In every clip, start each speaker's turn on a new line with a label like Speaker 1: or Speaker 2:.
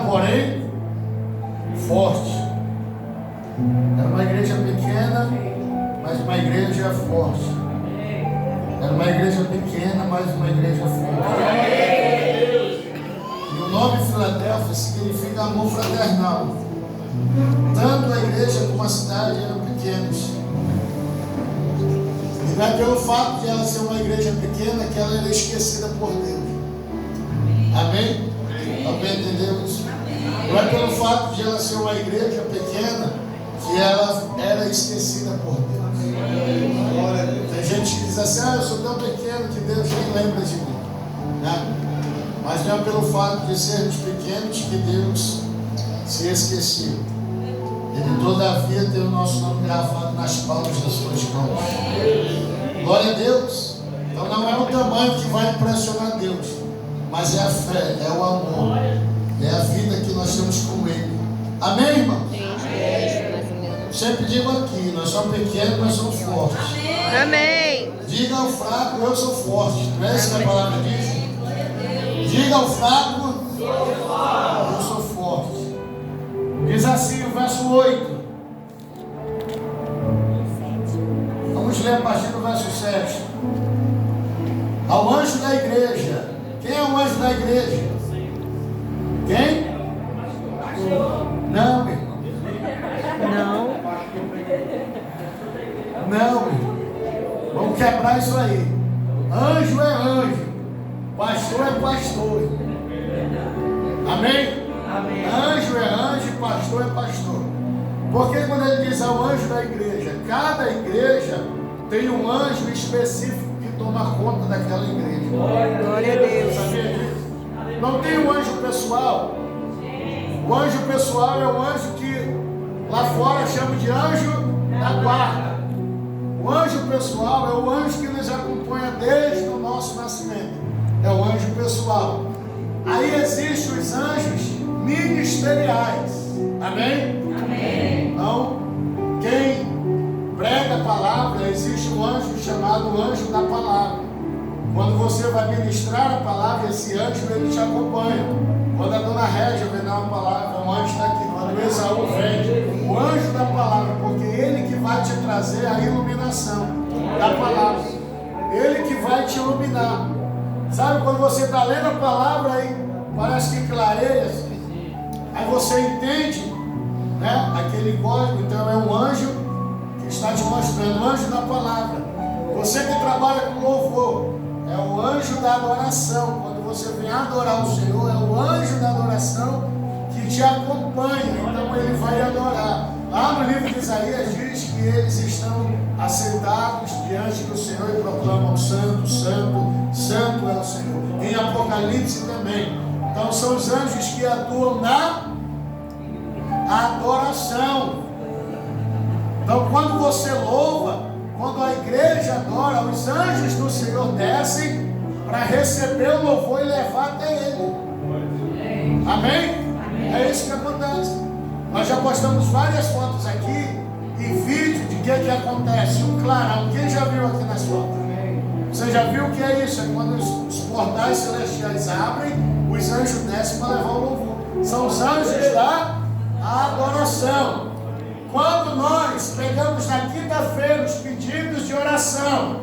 Speaker 1: porém forte. Era uma igreja pequena, mas uma igreja forte. Era uma igreja pequena, mas uma igreja forte. E o nome Filadélfia significa amor fraternal. Tanto a igreja como a cidade eram pequenos. E não é pelo fato de ela ser uma igreja pequena que ela era esquecida por Deus. Amém? Alguém entendeu isso? Não é pelo fato de ela ser uma igreja pequena que ela era esquecida por Deus. Tem gente que diz assim: eu sou tão pequeno que Deus nem lembra de mim, né? Mas não é pelo fato de sermos pequenos que Deus se esqueceu. Ele todavia tem o nosso nome gravado nas palmas das suas mãos. Glória a Deus. Então não é o tamanho que vai impressionar Deus, mas é a fé, é o amor, é a vida que nós temos com Ele. Amém, irmão? Sempre digo aqui: nós somos pequenos, mas somos fortes.
Speaker 2: Amém.
Speaker 1: Diga ao fraco: eu sou forte. Não é isso que a palavra diz? Diga ao fraco: eu sou forte. Diz assim o verso 8. Vamos ler a partir do verso 7. Ao anjo da igreja. Quem é o anjo da igreja? Quem? Não, meu irmão. Não, meu irmão. Vamos quebrar isso aí. Anjo é anjo. Pastor é pastor. Amém?
Speaker 2: Amém.
Speaker 1: Anjo é anjo e pastor é pastor. Porque quando ele diz ao anjo da igreja, cada igreja tem um anjo específico que toma conta daquela igreja.
Speaker 2: Glória a Deus.
Speaker 1: Sabia disso? Não tem um anjo pessoal. O anjo pessoal é o anjo que lá fora chama de anjo da guarda. O anjo pessoal é o anjo que nos acompanha desde o nosso nascimento. É o anjo pessoal. Aí existem os anjos ministeriais. Amém?
Speaker 2: Amém.
Speaker 1: Então, quem prega a palavra, existe um anjo chamado anjo da palavra. Quando você vai ministrar a palavra, esse anjo ele te acompanha. Quando a dona Régia vem dar uma palavra, o anjo está aqui. Quando o Esaú vem, o anjo da palavra, porque ele que vai te trazer a iluminação da palavra. Ele que vai te iluminar. Sabe quando você está lendo a palavra aí, parece que clareia, aí você entende, né, aquele código. Então é um anjo que está te mostrando, o anjo da palavra. Você que trabalha com louvor, é o anjo da adoração. Quando você vem adorar o Senhor, é o anjo da adoração que te acompanha. Então ele vai adorar. Lá no livro de Isaías diz que eles estão assentados diante do Senhor e proclamam: santo, santo, santo é o Senhor. Em Apocalipse também. Então são os anjos que atuam na adoração. Então quando você louva, quando a igreja adora, os anjos do Senhor descem para receber o louvor e levar até Ele. Amém? É isso que acontece. Nós já postamos várias fotos aqui e vídeo de que acontece. Um clarão. Quem já viu aqui nas fotos? Você já viu o que é isso? É quando os portais celestiais abrem, os anjos descem para levar o louvor. São os anjos da adoração. Quando nós pegamos na quinta-feira os pedidos de oração,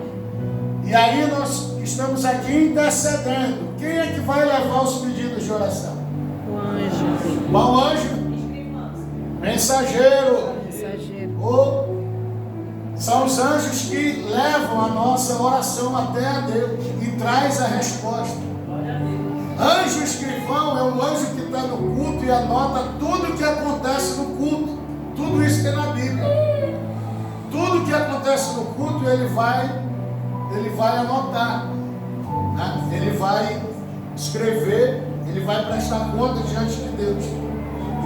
Speaker 1: e aí nós estamos aqui intercedendo, quem é que vai levar os pedidos de oração?
Speaker 2: O anjo.
Speaker 1: Qual anjo? Mensageiro. Ou são os anjos que levam a nossa oração até a Deus e traz a resposta. Anjo escrivão é um anjo que está no culto e anota tudo o que acontece no culto. Tudo isso tem na Bíblia. Tudo que acontece no culto ele vai anotar, né? Ele vai escrever, ele vai prestar conta diante de Deus.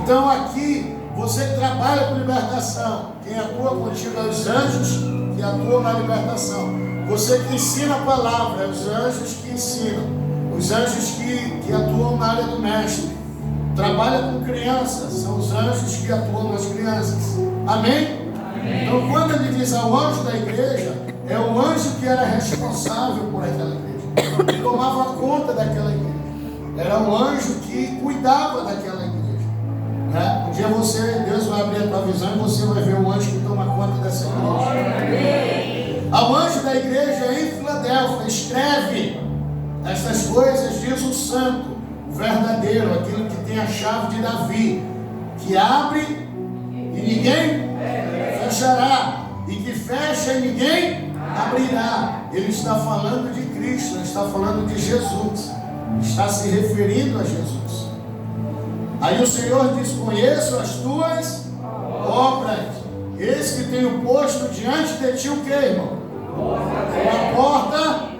Speaker 1: Então aqui, você que trabalha com libertação, quem atua contigo é os anjos que atuam na libertação. Você que ensina a palavra, é os anjos que ensinam. Os anjos que atuam na área do mestre. Trabalha com crianças, são os anjos que atuam nas crianças. Amém? Amém. Então quando ele diz ao anjo da igreja, é o anjo que era responsável por aquela igreja. Ele tomava conta daquela igreja. Era o anjo que cuidava daquela igreja. Né? Um dia Deus vai abrir a tua visão e você vai ver o anjo que toma conta dessa igreja. Ao anjo da igreja em Filadélfia, escreve: estas coisas diz o santo, o verdadeiro, aquele que tem a chave de Davi, que abre e ninguém fechará, e que fecha e ninguém abrirá. Ele está falando de Cristo, ele está falando de Jesus, está se referindo a Jesus. Aí o Senhor diz: conheço as tuas obras, eis que tenho posto diante de ti o que, irmão? Uma porta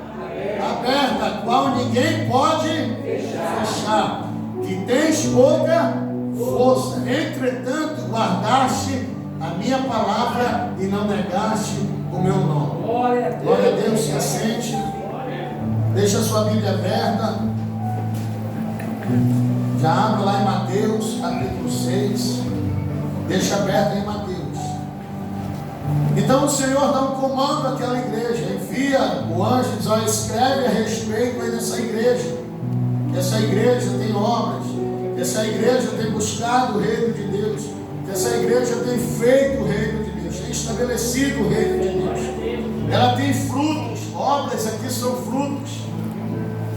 Speaker 1: aberta, a qual ninguém pode fechar, que tens pouca força, entretanto guardaste a minha palavra e não negaste o meu nome. Glória a Deus. Se assente, deixa a sua Bíblia aberta, já abra lá em Mateus capítulo 6, deixa aberta em Mateus. Então o Senhor dá um comando àquela igreja, envia o anjo e diz: olha, escreve a respeito aí dessa igreja, que essa igreja tem obras, que essa igreja tem buscado o reino de Deus, que essa igreja tem feito o reino de Deus, tem estabelecido o reino de Deus, ela tem frutos, obras aqui são frutos,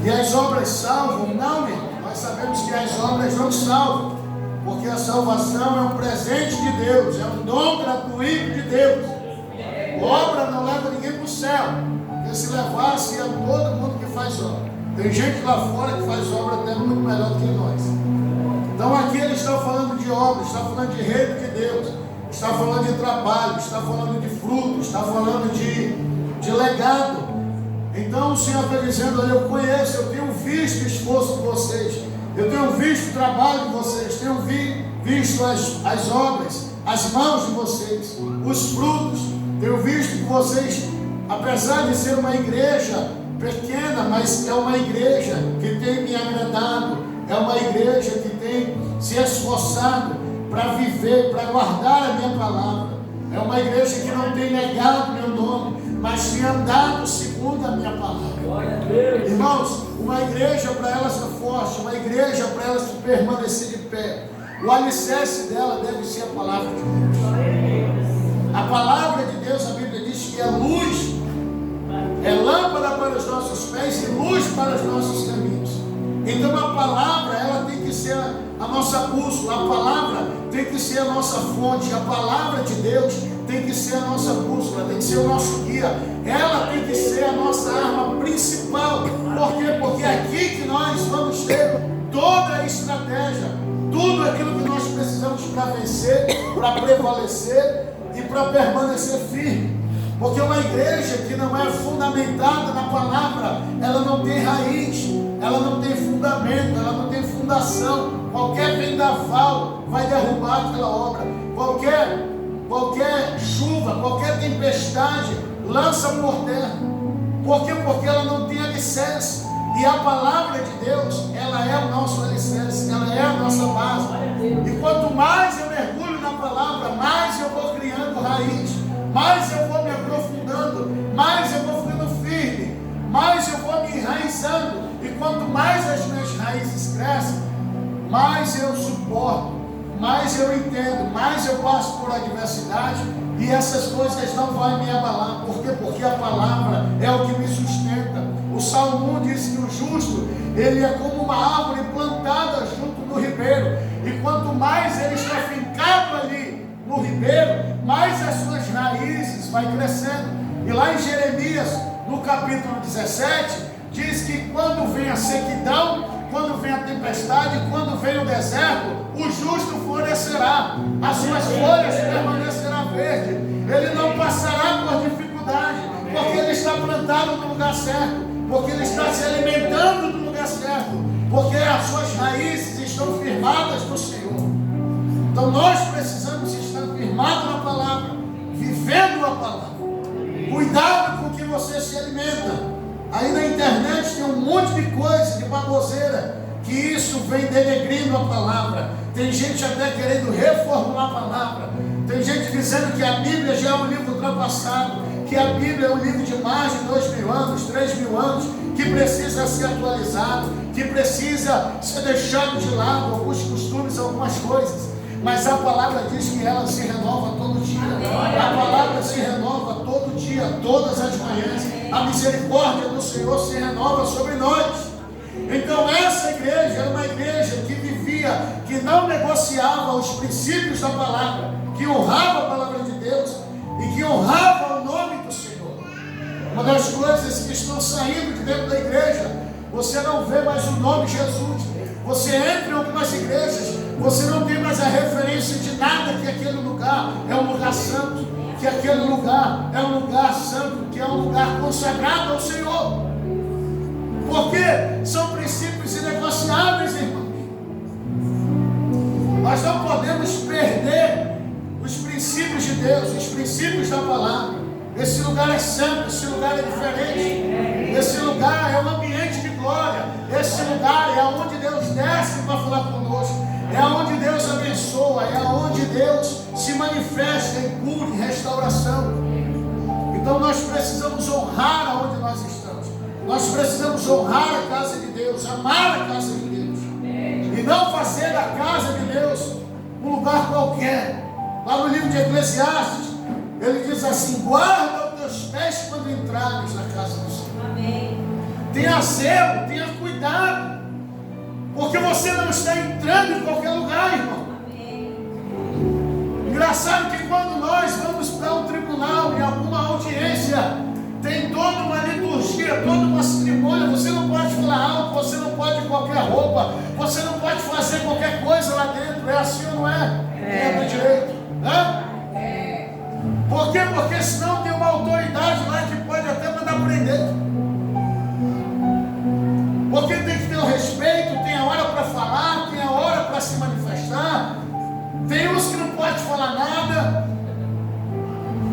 Speaker 1: e as obras salvam? Não, meu irmão, nós sabemos que as obras não salvam, porque a salvação é um presente de Deus, é um dom gratuito de Deus. Obra não leva ninguém para o céu, porque se levasse ia todo mundo que faz obra. Tem gente lá fora que faz obra até muito melhor do que nós. Então aqui ele está falando de obra, está falando de reino de Deus, está falando de trabalho, está falando de fruto, está falando de legado. Então o Senhor está dizendo: olha, eu conheço, eu tenho visto o esforço de vocês, eu tenho visto o trabalho de vocês, tenho visto as obras, as mãos de vocês, os frutos. Tenho visto que vocês, apesar de ser uma igreja pequena, mas é uma igreja que tem me agradado, é uma igreja que tem se esforçado para viver, para guardar a minha palavra. É uma igreja que não tem negado meu nome, mas tem andado segundo a minha palavra. Irmãos, uma igreja, para ela ser forte, uma igreja para ela se permanecer de pé, o alicerce dela deve ser a palavra de Deus. A palavra de Deus, a Bíblia diz que é luz, é lâmpada para os nossos pés e luz para os nossos caminhos. Então a palavra, ela tem que ser a nossa bússola, a palavra tem que ser a nossa fonte, a palavra de Deus tem que ser a nossa bússola, tem que ser o nosso guia, ela tem que ser a nossa arma principal. Por quê? Porque é aqui que nós vamos ter toda a estratégia, tudo aquilo que nós precisamos para vencer, para prevalecer e para permanecer firme. Porque uma igreja que não é fundamentada na palavra, ela não tem raiz, ela não tem fundamento, ela não tem fundação. Qualquer vendaval vai derrubar aquela obra, qualquer chuva, qualquer tempestade lança por terra. Por quê? Porque ela não tem alicerce. E a palavra de Deus, ela é o nosso alicerce, ela é a nossa base. E quanto mais eu mergulho na palavra, mais eu vou criando raiz, mais eu vou me aprofundando, mais eu vou ficando firme, mais eu vou me enraizando. E quanto mais as minhas raízes crescem, mais eu suporto, mais eu entendo, mais eu passo por adversidade, e essas coisas não vão me abalar. Por quê? Porque a palavra é o que me sustenta. O Salmo 1 diz que o justo, ele é como uma árvore plantada junto no ribeiro, e quanto mais ele está fincado ali no ribeiro, mais as suas raízes vai crescendo. E lá em Jeremias, no capítulo 17, diz que quando vem a sequidão, quando vem a tempestade, quando vem o deserto, o justo florescerá, as suas folhas permanecerão verdes, ele não passará por dificuldade, porque ele está plantado no lugar certo, porque ele está se alimentando no lugar certo, porque as suas raízes estão firmadas no Senhor. Então nós precisamos estar firmados na palavra, vivendo a palavra. Cuidado com o que você se alimenta. Aí na internet tem um monte de coisa, de baboseira, que isso vem denegrindo a palavra. Tem gente até querendo reformular a palavra. Tem gente dizendo que a Bíblia já é um livro ultrapassado, que a Bíblia é um livro de mais de 2.000 anos, 3.000 anos, que precisa ser atualizado, que precisa ser deixado de lado alguns costumes, algumas coisas. mas a palavra diz que ela se renova todo dia. A palavra se renova todo dia, todas as manhãs. A misericórdia do Senhor se renova sobre nós. Então essa igreja era uma igreja que vivia, que não negociava os princípios da palavra, que honrava a palavra de Deus e que honrava o nome do Senhor. Uma das coisas que estão saindo de dentro da igreja, você não vê mais o nome Jesus. Você entra em algumas igrejas, você não tem mais a referência de nada, que aquele lugar é um lugar santo, que aquele lugar é um lugar santo, que é um lugar consagrado ao Senhor. Porque são princípios inegociáveis, irmãos. Nós não podemos perder os princípios de Deus, os princípios da palavra. Esse lugar é santo, esse lugar é diferente. Esse lugar é um ambiente de glória. Esse lugar é onde Deus desce para falar conosco. É onde Deus abençoa, é onde Deus se manifesta em cura e restauração. Então nós precisamos honrar aonde nós estamos. Nós precisamos honrar a casa de Deus, amar a casa de Deus. E não fazer da casa de Deus um lugar qualquer. Lá no livro de Eclesiastes, ele diz assim: guarda os teus pés quando entrares na casa do Senhor. Amém. Tenha zelo, tenha cuidado. Porque você não está entrando em qualquer lugar, irmão. Amém. Engraçado que quando nós vamos para um tribunal, em alguma audiência, tem toda uma liturgia, toda uma cerimônia. Você não pode falar alto, você não pode ir qualquer roupa, você não pode fazer qualquer coisa lá dentro. É assim ou não é? É do direito. Hã? Por quê? Porque senão tem uma autoridade lá que pode até mandar prender. Porque tem que ter o respeito, tem a hora para falar, tem a hora para se manifestar. Tem uns que não pode falar nada.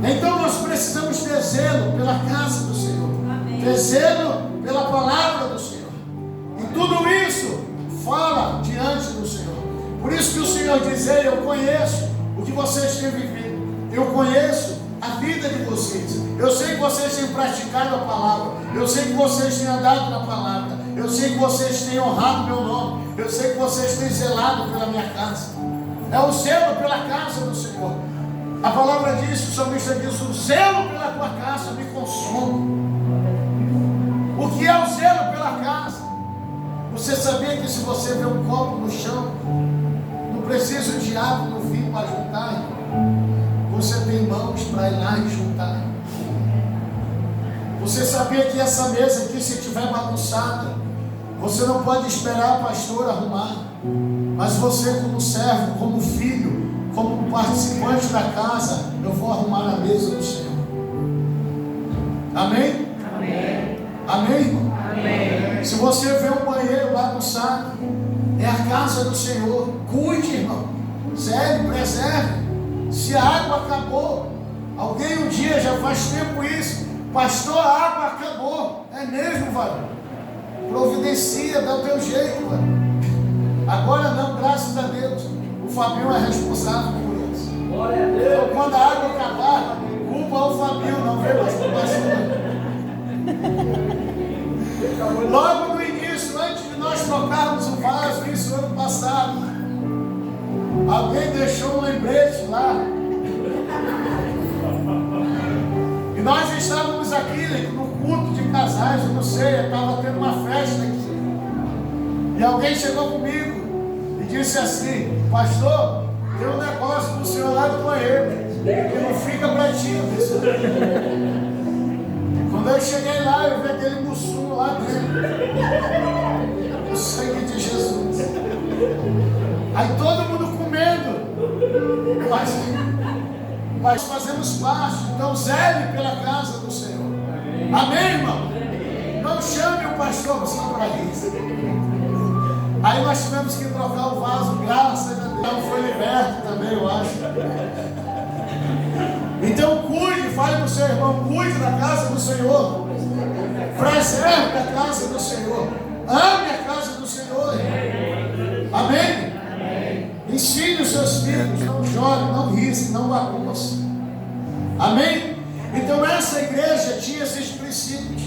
Speaker 1: Então nós precisamos ter zelo pela casa do Senhor. Amém. Ter zelo pela palavra do Senhor. E tudo isso fala diante do Senhor. Por isso que o Senhor diz: eu conheço o que vocês têm vivido. Eu conheço a vida de vocês. Eu sei que vocês têm praticado a palavra. Eu sei que vocês têm andado na palavra. Eu sei que vocês têm honrado meu nome. Eu sei que vocês têm zelado pela minha casa. É o zelo pela casa do Senhor. A palavra diz, o salmista diz: o zelo pela tua casa me consome. O que é o zelo pela casa? Você sabia que se você vê um copo no chão, não precisa de água no vinho para juntar? Você tem mãos para ir lá e juntar. Você sabia que essa mesa aqui, se estiver bagunçada, você não pode esperar a pastora arrumar, mas você, como servo, como filho, como participante da casa, eu vou arrumar a mesa do Senhor. Amém? Amém. Amém, irmão? Amém. Se você vê um banheiro bagunçado, é a casa do Senhor. Cuide, irmão. Zele, preserve. Se a água acabou, alguém um dia, já faz tempo isso: pastor, a água acabou. É mesmo, varão? Providencia, dá o teu jeito, varão. Agora não, graças a Deus, o Fabinho é responsável por isso. Então quando a água acabar, culpa o Fabinho, não vem mais culpa sua. Logo no início, antes de nós trocarmos o vaso, isso ano passado, alguém deixou um lembrete lá. E nós estávamos aqui no culto de casais, eu não sei, estava tendo uma festa aqui. E alguém chegou comigo e disse assim: pastor, tem um negócio do senhor lá do banheiro, que não fica pra ti. Quando eu cheguei lá, eu vi aquele mussulo lá dentro. O sangue de Jesus. Aí todo mundo comendo. Mas fazemos parte. Então zele pela casa do Senhor. Amém, irmão? Não chame o pastor só para isso. Aí nós tivemos que trocar o vaso, graças a Deus. Então foi liberto também, eu acho. Então cuide, fale para o seu irmão: cuide da casa do Senhor. Preserve a casa do Senhor. Ame a casa do Senhor. Amém? Ensine os seus filhos, não jogue, não risque, não bagunce. Amém? Então essa igreja tinha esses princípios.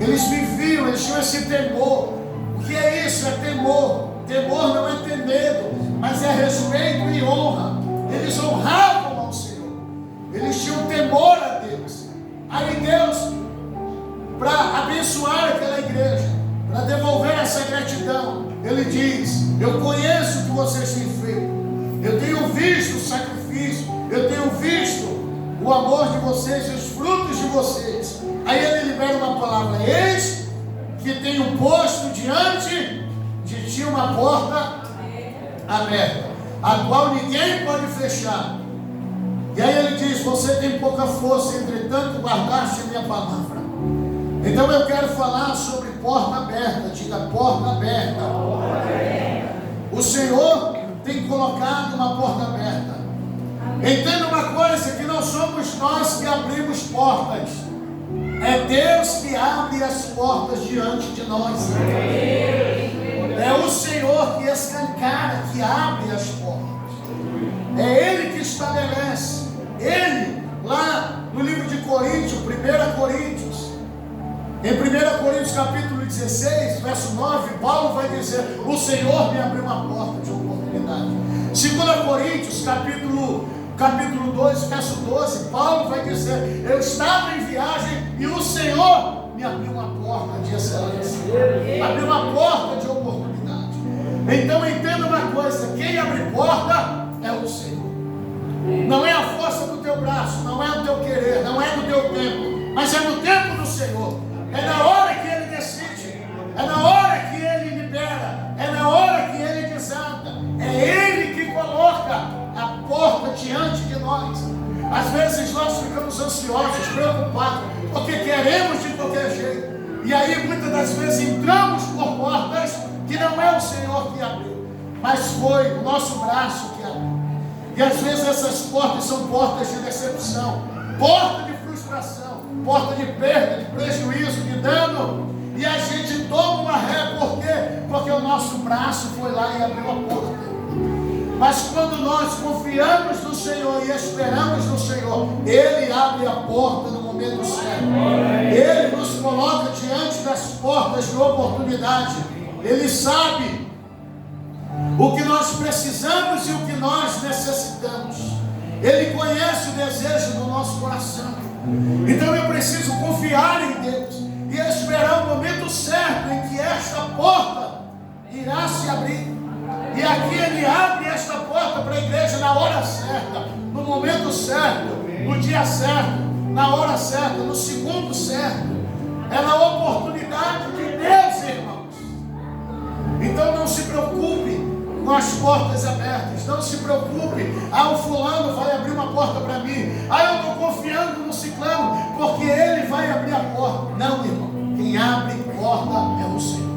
Speaker 1: Eles viviam, eles tinham esse temor. O que é isso? É temor. Temor não é ter medo, mas é respeito e honra. Eu conheço o que vocês têm feito. Eu tenho visto o sacrifício. Eu tenho visto o amor de vocês e os frutos de vocês. Aí ele libera uma palavra: eis que tenho posto diante de ti uma porta aberta, a qual ninguém pode fechar. E aí ele diz: você tem pouca força, entretanto guardaste a minha palavra. Então eu quero falar sobre porta aberta. Diga: porta aberta. O Senhor tem colocado uma porta aberta. Entenda uma coisa, que não somos nós que abrimos portas, é Deus que abre as portas diante de nós. É o Senhor que escancara, que abre as portas. É Ele que estabelece. Ele, lá no livro de Coríntios, 1 Coríntios, em 1 Coríntios capítulo 16, verso 9, Paulo vai dizer: o Senhor me abriu uma porta de oportunidade. 2 Coríntios capítulo 2, verso 12, Paulo vai dizer: eu estava em viagem e o Senhor me abriu uma porta de excelência, abriu uma porta de oportunidade. Então entenda uma coisa: quem abre porta é o Senhor. Não é a força do teu braço, não é do teu querer, não é do teu tempo, mas é no tempo do Senhor. É na hora que Ele decide, é na hora que Ele libera, é na hora que Ele desata. É Ele que coloca a porta diante de nós. Às vezes nós ficamos ansiosos, preocupados, porque queremos de qualquer jeito. E aí muitas das vezes entramos por portas que não é o Senhor que abriu, mas foi o nosso braço que abriu. E às vezes essas portas são portas de decepção, porta de frustração, porta de perda, de prejuízo, de dano. E a gente toma uma ré, por quê? Porque o nosso braço foi lá e abriu a porta. Mas quando nós confiamos no Senhor e esperamos no Senhor, Ele abre a porta no momento certo. Ele nos coloca diante das portas de oportunidade. Ele sabe o que nós precisamos e o que nós necessitamos. Ele conhece o desejo do nosso coração. Então eu preciso confiar em Deus e esperar o momento certo em que esta porta irá se abrir. E aqui Ele abre esta porta para a igreja na hora certa, no momento certo, no dia certo, na hora certa, no segundo certo. É na oportunidade de Deus, irmãos. Então não se preocupe com as portas abertas. Não se preocupe: o fulano vai abrir uma porta para mim. Eu estou confiando no ciclano, porque ele vai abrir a porta. Não, irmão. Quem abre porta é o Senhor.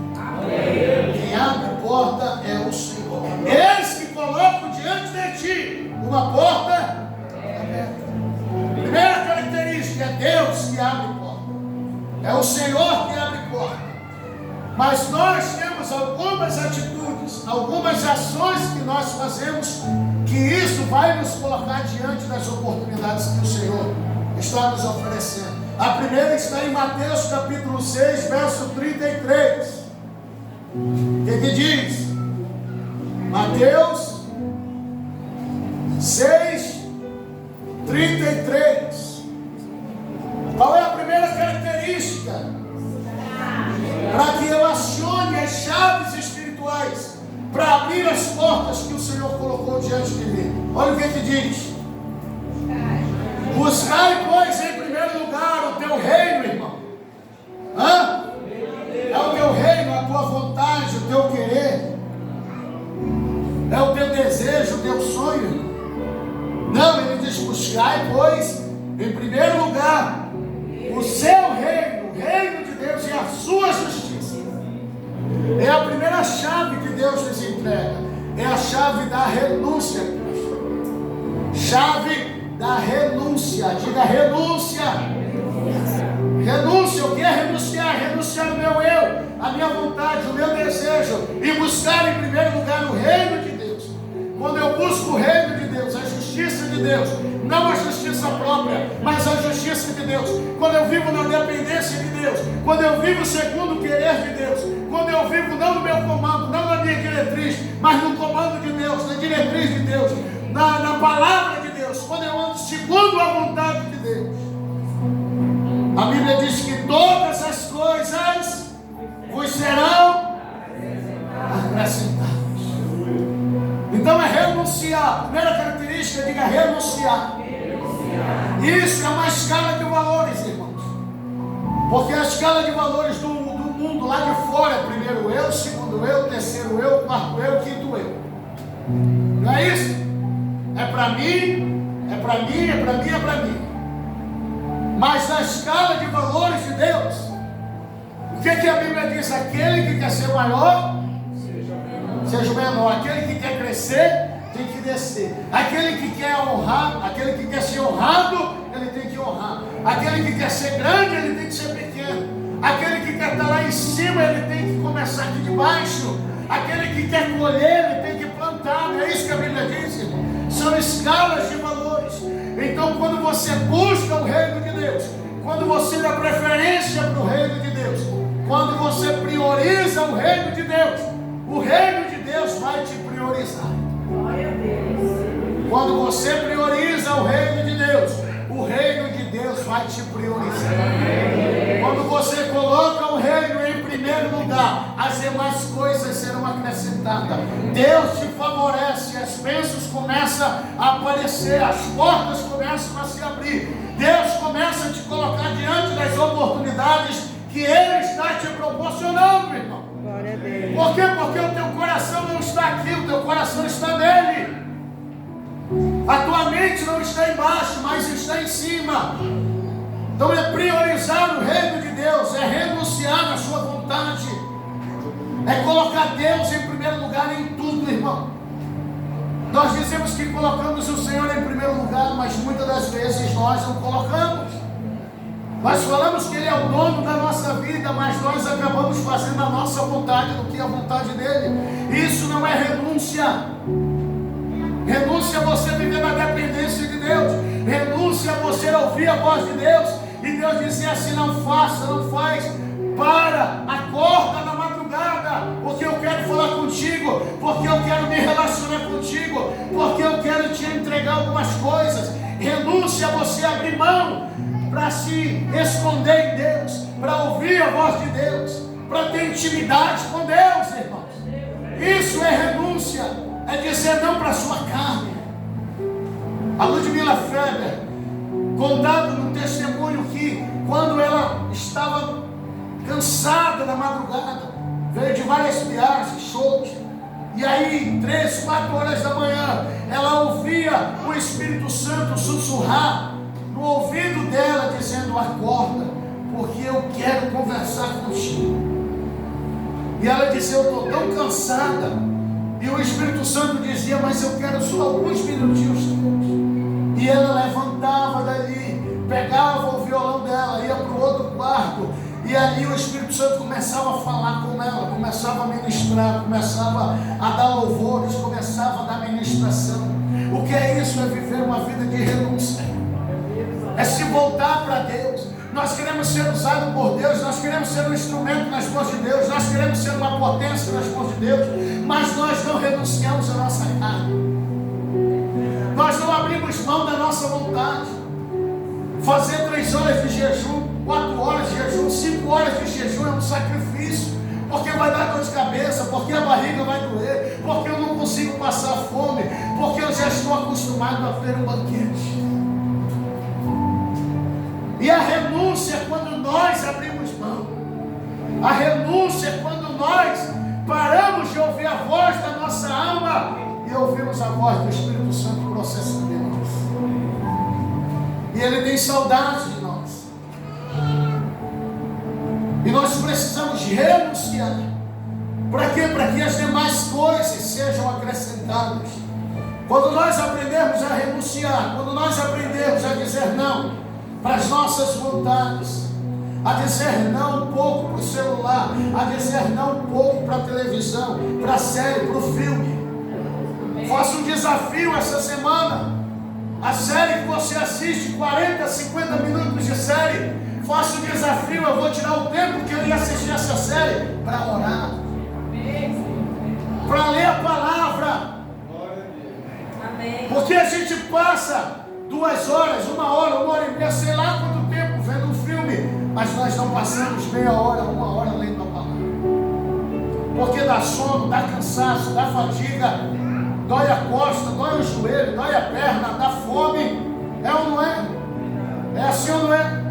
Speaker 1: Quem abre porta é o Senhor. Eles que colocam diante de ti uma porta aberta. Primeira característica: é Deus que abre porta. É o Senhor que abre porta. Mas nós temos algumas atitudes, algumas ações que nós fazemos, que isso vai nos colocar diante das oportunidades que o Senhor está nos oferecendo. A primeira está em Mateus capítulo 6, verso 33. O que diz? Mateus 6, 33. Qual é a primeira característica? Para que eu acione as chaves espirituais para abrir as portas que o Senhor colocou diante de mim. Olha o que diz: buscai, pois, em primeiro lugar o teu reino, irmão. É o teu reino, a tua vontade, o teu querer, é o teu desejo, o teu sonho. Não, ele diz: buscai, pois, em primeiro lugar o seu reino, o reino de Deus e a sua justiça. É a primeira chave que Deus nos entrega. É a chave da renúncia. Chave da renúncia. Diga: renúncia. Renúncia. O que é renunciar? Renunciar o meu eu, a minha vontade, o meu desejo, e buscar em primeiro lugar o reino de Deus. Quando eu busco o reino de Deus, a justiça de Deus, não a justiça própria, mas a justiça de Deus. Quando eu vivo na dependência de Deus, quando eu vivo segundo o querer de Deus, quando eu vivo não no meu comando, não na minha diretriz, mas no comando de Deus, na diretriz de Deus, na palavra de Deus, quando eu ando segundo a vontade de Deus, a Bíblia diz que todas as coisas vos serão acrescentadas. renunciar. A primeira característica, diga renunciar. Isso é uma escala de valores, irmãos. Porque a escala de valores do mundo lá de fora é primeiro eu, segundo eu, terceiro eu, quarto eu, quinto eu. Não é isso? É para mim, é para mim, é para mim, é para mim. Mas na escala de valores de Deus, o que a Bíblia diz? Aquele que quer ser maior, seja o menor. Aquele que quer crescer, tem que descer. Aquele que quer honrar, aquele que quer ser honrado, ele tem que honrar. Aquele que quer ser grande, ele tem que ser pequeno. Aquele que quer estar lá em cima, ele tem que começar aqui de baixo. Aquele que quer colher, ele tem que plantar. Não é isso que a Bíblia diz, irmão? São escalas de valores. Então, quando você busca o reino de Deus, quando você dá preferência para o reino de Deus, quando você prioriza o reino de Deus, o reino de Deus vai te priorizar. Quando você prioriza o reino de Deus, o reino de Deus vai te priorizar. Quando você coloca o reino em primeiro lugar, as demais coisas serão acrescentadas. Deus te favorece, as bênçãos começam a aparecer, as portas começam a se abrir. Deus começa a te colocar diante das oportunidades que Ele está te proporcionando, irmão.
Speaker 2: Glória a Deus.
Speaker 1: Por quê? Porque o teu coração não está aqui, o teu coração está nele. A tua mente não está embaixo, mas está em cima. Então é priorizar o reino de Deus, é renunciar à sua vontade, é colocar Deus em primeiro lugar em tudo, irmão. Nós dizemos que colocamos o Senhor em primeiro lugar, mas muitas das vezes nós não colocamos. Nós falamos que Ele é o dono da nossa vida, mas nós acabamos fazendo a nossa vontade do que a vontade dEle. Isso não é renúncia. Renúncia é você viver na dependência de Deus. Renúncia é você ouvir a voz de Deus e Deus dizer assim: não faça, não faz. Para, acorda na madrugada, porque eu quero falar contigo, porque eu quero me relacionar contigo, porque eu quero te entregar algumas coisas. Renúncia é você abrir mão para se esconder em Deus, para ouvir a voz de Deus, para ter intimidade com Deus, irmãos. Isso é renúncia, é dizer não para a sua carne. A Ludmila Feber contava no testemunho que quando ela estava cansada na madrugada, veio de várias viagens, shows, e aí 3, 4 horas da manhã, ela ouvia o Espírito Santo sussurrar no ouvido dela, dizendo: acorda, porque eu quero conversar contigo. E ela disse: eu estou tão cansada. E o Espírito Santo dizia: mas eu quero só alguns minutinhos teus. E ela levantava dali, pegava o violão dela, ia para o outro quarto, e ali o Espírito Santo começava a falar com ela, começava a ministrar, começava a dar louvores, começava a dar ministração. O que é isso? É viver uma vida de renúncia, é se voltar para Deus. Nós queremos ser usados por Deus, nós queremos ser um instrumento nas mãos de Deus, nós queremos ser uma potência nas mãos de Deus, mas nós não renunciamos à nossa carne, nós não abrimos mão da nossa vontade. Fazer 3 horas de jejum, 4 horas de jejum, 5 horas de jejum é um sacrifício, porque vai dar dor de cabeça, porque a barriga vai doer, porque eu não consigo passar fome, porque eu já estou acostumado a ter um banquete. E a renúncia é quando nós abrimos mão. A renúncia é quando nós paramos de ouvir a voz da nossa alma e ouvimos a voz do Espírito Santo processando em nós. E Ele tem saudade de nós. E nós precisamos renunciar. Para quê? Para que as demais coisas sejam acrescentadas. Quando nós aprendermos a renunciar, quando nós aprendermos a dizer não para as nossas vontades, a dizer não um pouco para o celular, a dizer não um pouco para a televisão, para a série, para o filme. Faça um desafio essa semana. A série que você assiste, 40, 50 minutos de série, faça um desafio: eu vou tirar o tempo que eu ia assistir essa série para orar, para ler a palavra. Porque a gente passa 2 horas, 1 hora, 1h30, sei lá quanto tempo vendo um filme, mas nós não passamos meia hora, 1 hora lendo a palavra. Porque dá sono, dá cansaço, dá fadiga. dói a costa, dói o joelho, dói a perna, dá fome. É ou não é? É assim ou não é?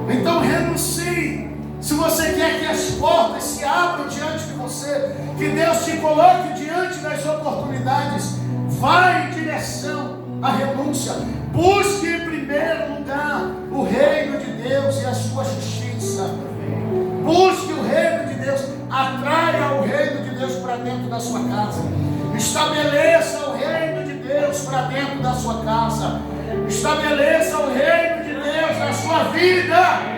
Speaker 1: Então renuncie. Se você quer que as portas se abram diante de você, que Deus te coloque diante das oportunidades, vai em direção à renúncia. Busque em primeiro lugar o reino de Deus e a sua justiça. Busque o reino de Deus. Atraia o reino de Deus para dentro da sua casa. Estabeleça o reino de Deus para dentro da sua casa. Estabeleça o reino de Deus na sua vida.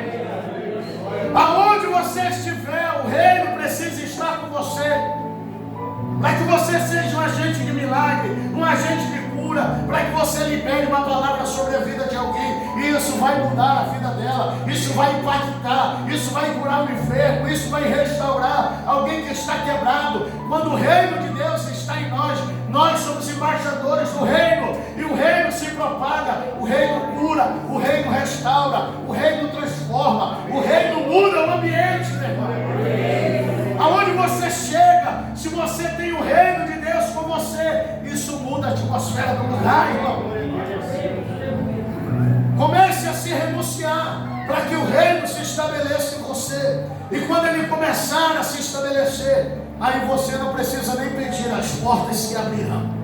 Speaker 1: Aonde você estiver, o reino precisa estar com você. Para que você seja um agente de milagre, um agente de cura, para que você libere uma palavra sobre a vida de alguém. E isso vai mudar a vida dela, isso vai impactar, isso vai curar o enfermo, isso vai restaurar alguém que está quebrado. Quando o reino de Deus está em nós, nós somos embaixadores do reino, e o reino se propaga, o reino cura, o reino restaura, o reino transforma, o reino muda o ambiente, meu irmão. Aonde você chega, se você tem o reino de Deus com você, isso muda a atmosfera do lugar, irmão. Comece a se renunciar para que o reino se estabeleça em você. E quando ele começar a se estabelecer, aí você não precisa nem pedir, as portas se abrirão.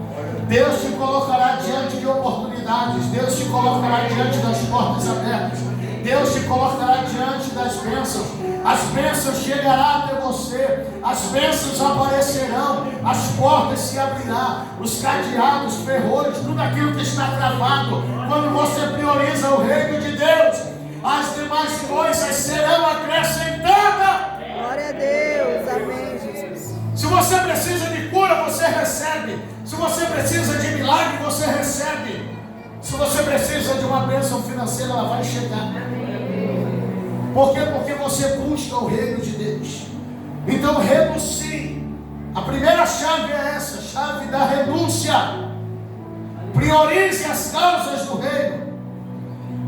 Speaker 1: Deus te colocará diante de oportunidades, Deus te colocará diante das portas abertas, Deus te colocará diante das bênçãos. As bênçãos chegarão até você, as bênçãos aparecerão, as portas se abrirão, os cadeados, ferrolhos, tudo aquilo que está travado. Quando você prioriza o reino de Deus, as demais coisas serão acrescentadas.
Speaker 2: Glória a Deus. Amém, Jesus.
Speaker 1: Se você precisa de cura, você recebe. Se você precisa de milagre, você recebe. Se você precisa de uma bênção financeira, ela vai chegar. Por quê? Porque você busca o reino de Deus. Então renuncie. A primeira chave é essa, chave da renúncia. Priorize as causas do reino.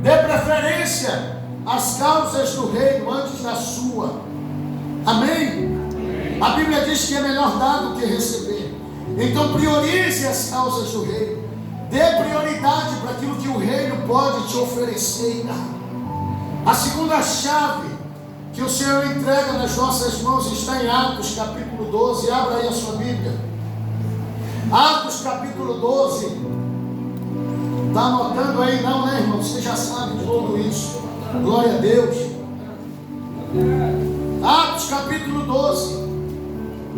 Speaker 1: Dê preferência às causas do reino antes da sua. Amém? A Bíblia diz que é melhor dar do que receber. Então priorize as causas do reino. Dê prioridade para aquilo que o reino pode te oferecer. A segunda chave que o Senhor entrega nas nossas mãos está em Atos capítulo 12. Abra aí a sua Bíblia. Atos capítulo 12. Está anotando aí não, né, irmão? Você já sabe de tudo isso. Glória a Deus. Atos capítulo 12.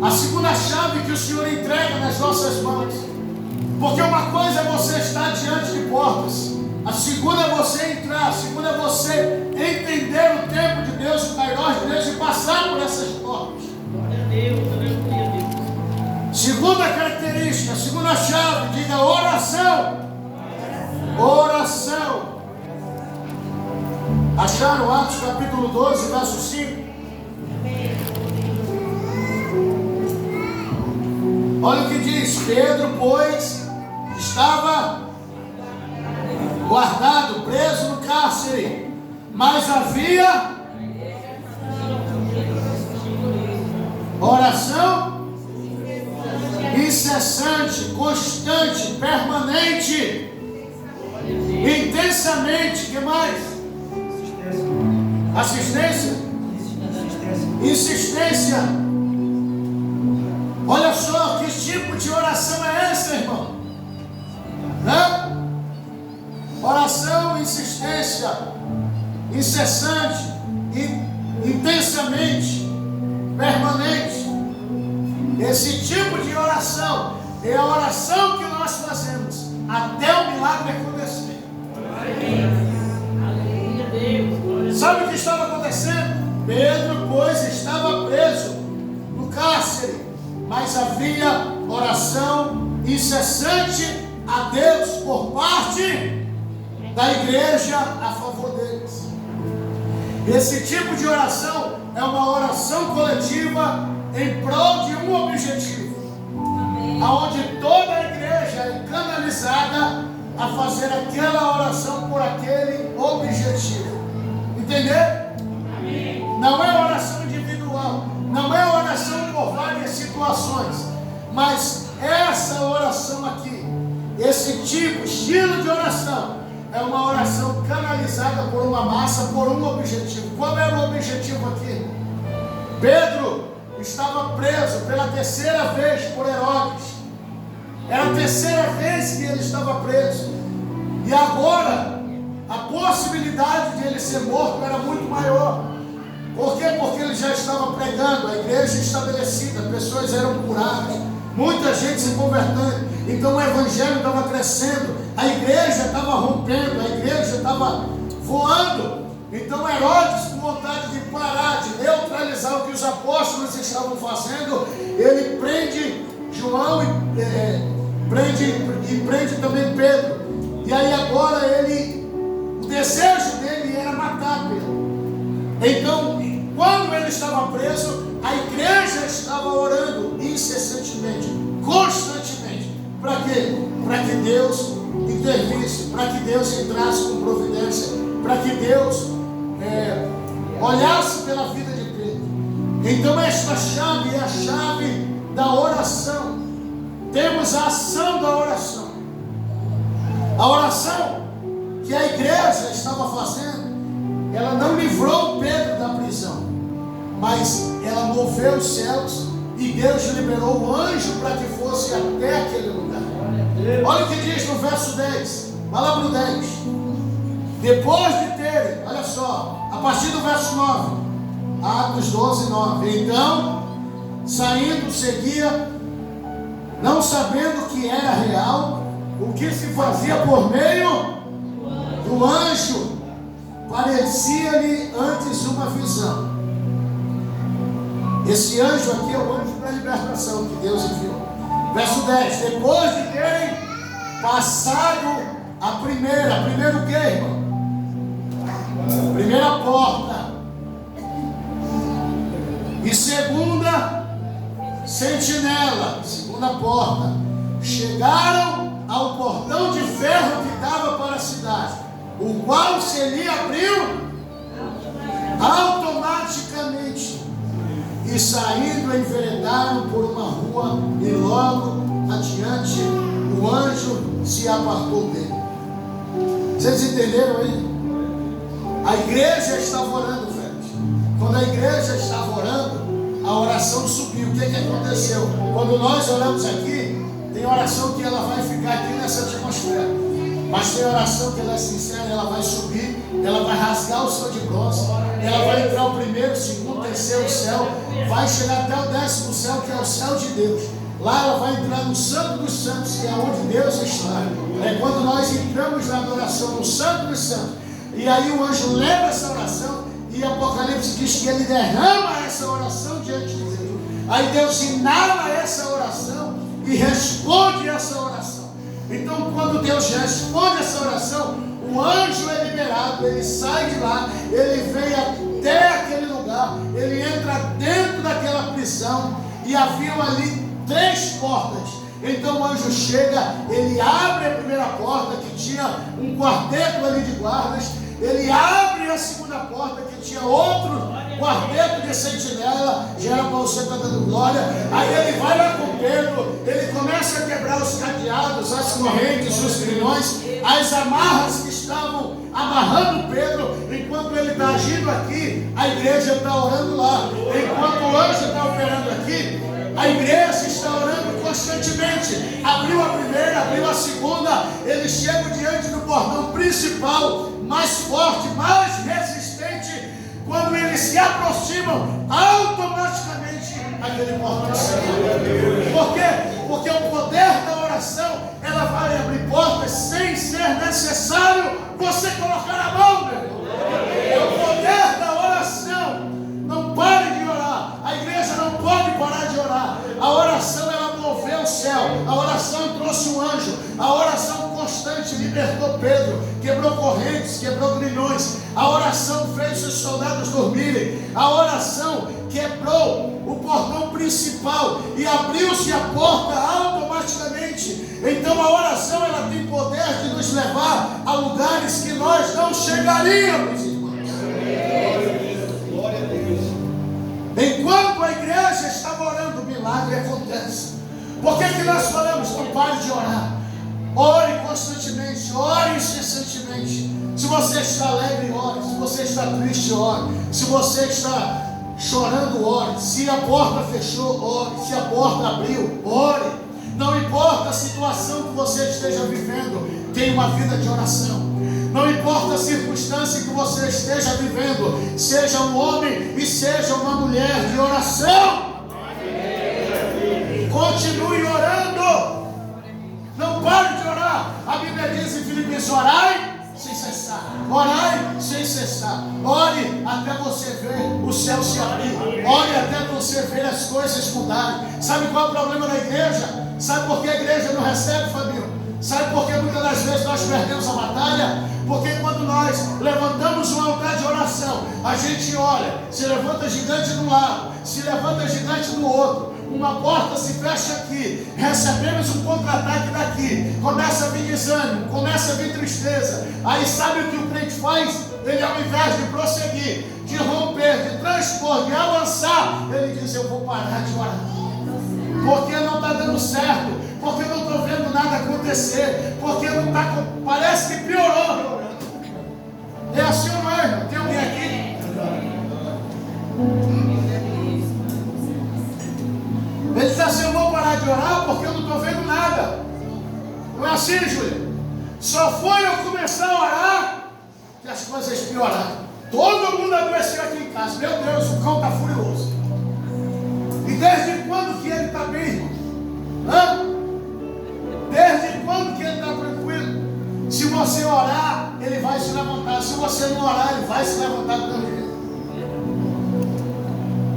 Speaker 1: A segunda chave que o Senhor entrega nas nossas mãos. Porque uma coisa é você estar diante de portas. A segunda é você entrar. A segunda é você entender o tempo de Deus, o kairos de Deus e passar por essas portas.
Speaker 3: Glória a Deus, aleluia a Deus.
Speaker 1: Segunda característica, segunda chave, diga oração. Oração. Acharam Atos capítulo 12, verso 5? Olha o que diz: Pedro, pois, estava guardado, preso no cárcere, mas havia oração incessante, constante, permanente, intensamente. O que mais? Assistência? Insistência. Olha só que tipo de oração é essa, irmão? Né? Oração, insistência, incessante, intensamente, permanente. Esse tipo de oração é a oração que nós fazemos até o milagre acontecer.
Speaker 3: Aleluia a Deus.
Speaker 1: Sabe o que estava acontecendo? Pedro, pois, estava preso no cárcere, mas havia oração incessante a Deus por parte da igreja a favor deles. Esse tipo de oração é uma oração coletiva em prol de um objetivo, aonde toda a igreja é canalizada a fazer aquela oração por aquele objetivo. Entendeu? Não é oração individual, não é oração por várias situações, Mas essa oração aqui, esse tipo, estilo de oração, é uma oração canalizada por uma massa, por um objetivo. Qual era o objetivo aqui? Pedro estava preso pela terceira vez por Herodes. Era a terceira vez que ele estava preso. E agora, a possibilidade de ele ser morto era muito maior. Por quê? Porque ele já estava pregando, a igreja estabelecida, pessoas eram curadas, muita gente se convertendo. Então o evangelho estava crescendo, a igreja estava rompendo, a igreja estava voando. Então Herodes, com vontade de parar, de neutralizar o que os apóstolos estavam fazendo, ele prende João e prende também Pedro. E aí agora o desejo dele era matar Pedro. Então, quando ele estava preso, a igreja estava orando incessantemente, constantemente. Para quê? Para que Deus intervisse, para que Deus entrasse com providência, para que Deus olhasse pela vida de Pedro. Então esta chave é a chave da oração. Temos a ação da oração. A oração que a igreja estava fazendo, ela não livrou Pedro da prisão, mas ela moveu os céus e Deus liberou o anjo para que fosse até aquele lugar. Olha o que diz no verso 10, vai lá para o 10. Depois de terem, olha só, a partir do verso 9, Atos 12, 9. Então, saindo, seguia, não sabendo que era real, o que se fazia por meio do anjo, parecia-lhe antes uma visão. Esse anjo aqui é o anjo da libertação que Deus enviou. Verso 10. Depois de terem passado a primeiro o que, irmão? Primeira porta. E segunda sentinela, segunda porta. Chegaram ao portão de ferro que dava para a cidade, o qual se lhe abriu automaticamente. E saindo, enveredaram por uma rua, e logo adiante o anjo se apartou dele. Vocês entenderam aí? A igreja estava orando, velho. Quando a igreja estava orando, a oração subiu. O que aconteceu? Quando nós oramos aqui, tem oração que ela vai ficar aqui nessa atmosfera. Mas tem oração que ela é sincera, ela vai subir, ela vai rasgar o céu de bronze, ela vai entrar o primeiro, segundo, terceiro céu, vai chegar até o 10º céu, que é o céu de Deus. Lá ela vai entrar no Santo dos Santos, que é onde Deus está. É quando nós entramos na adoração no Santo dos Santos. E aí o anjo leva essa oração, e Apocalipse diz que ele derrama essa oração diante de Deus. Aí Deus inala essa oração e responde essa oração. Então, quando Deus responde essa oração, o anjo é liberado, ele sai de lá, ele vem até aquele lugar, ele entra dentro daquela prisão, e haviam ali 3 portas. Então o anjo chega, ele abre a primeira porta, que tinha um quarteto ali de guardas, ele abre a segunda porta, que tinha outro quarteto de sentinela. Já era para você estar dando glória. Aí ele vai lá com Pedro, ele começa a quebrar os cadeados, as correntes, os grilhões, as amarras que estavam amarrando Pedro. Enquanto ele está agindo aqui, a igreja está orando lá. Enquanto o anjo está operando aqui, a igreja está orando constantemente. Abriu a primeira, abriu a segunda, eles chegam diante do portão principal, mais forte, mais resistente. Quando eles se aproximam, automaticamente aquele portão se abre. Por quê? Porque o poder da oração, ela vai abrir portas sem ser necessário você colocar a mão, meu irmão. É o poder da oração. Não pare de orar. A igreja não pode parar de orar. A oração, ela moveu o céu. A oração trouxe um anjo. A oração constante libertou Pedro, quebrou correntes, quebrou grilhões. A oração fez os soldados dormirem. A oração quebrou o portão principal e abriu-se a porta automaticamente. Então a oração, ela tem poder de nos levar a lugares que nós não chegaríamos, irmãos. Enquanto a igreja estava orando, o milagre acontece. Por que nós falamos? Não pare de orar. Ore constantemente, ore incessantemente. Se você está alegre, ore. Se você está triste, ore. Se você está chorando, ore. Se a porta fechou, ore. Se a porta abriu, ore. Não importa a situação que você esteja vivendo, tenha uma vida de oração. Não importa a circunstância que você esteja vivendo, seja um homem e seja uma mulher de oração. Continue orando. Não pare de orar. A Bíblia diz em Filipenses: orai sem cessar. Orai sem cessar. Ore até você ver o céu se abrir. Ore até você ver as coisas mudarem. Sabe qual é o problema da igreja? Sabe por que a igreja não recebe, Fabinho? Sabe por que muitas das vezes nós perdemos a batalha? Porque quando nós levantamos um altar de oração, a gente olha, se levanta gigante de um lado, se levanta gigante do outro, uma porta se fecha aqui, recebemos um contra-ataque daqui, começa a vir desânimo, começa a vir tristeza. Aí sabe o que o crente faz? Ele, ao invés de prosseguir, de romper, de transpor, de avançar, ele diz: eu vou parar de orar, porque não está dando certo, porque eu não estou vendo nada acontecer, porque não está, parece que piorou. É assim ou não é, irmão? Tem alguém aqui? Ele diz assim: eu vou parar de orar porque eu não estou vendo nada. Não é assim, Júlia? Só foi eu começar a orar que as coisas pioraram. Todo mundo adoeceu aqui em casa. Meu Deus, o cão está furioso. E desde quando que ele está bem, irmão? Hã? Desde quando que ele está tranquilo? Se você orar, ele vai se levantar. Se você não orar, ele vai se levantar também.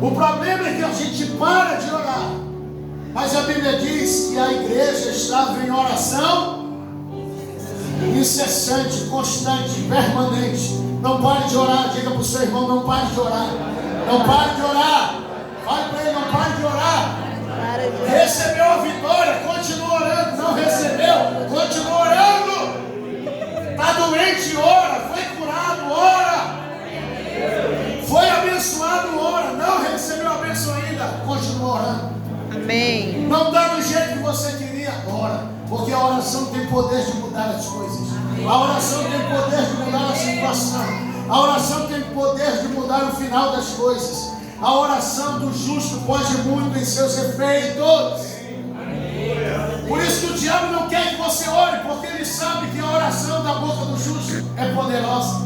Speaker 1: O problema é que a gente para de orar. Mas a Bíblia diz que a igreja estava em oração incessante, constante, permanente. Não pare de orar. Diga para o seu irmão: não pare de orar. Não pare de orar. Fale para ele: não pare de orar. Recebeu a vitória, continua orando. Não recebeu, continua orando. Está doente, ora. Foi curado, ora. Foi abençoado, ora. Não recebeu a bênção ainda, continua orando.
Speaker 2: Amém.
Speaker 1: Não dá do jeito que você queria, ora. Porque a oração tem poder de mudar as coisas. A oração tem poder de mudar a situação. A oração tem poder de mudar o final das coisas. A oração do justo pode muito em seus efeitos. Por isso que o diabo não quer que você ore, porque ele sabe que a oração da boca do justo é poderosa.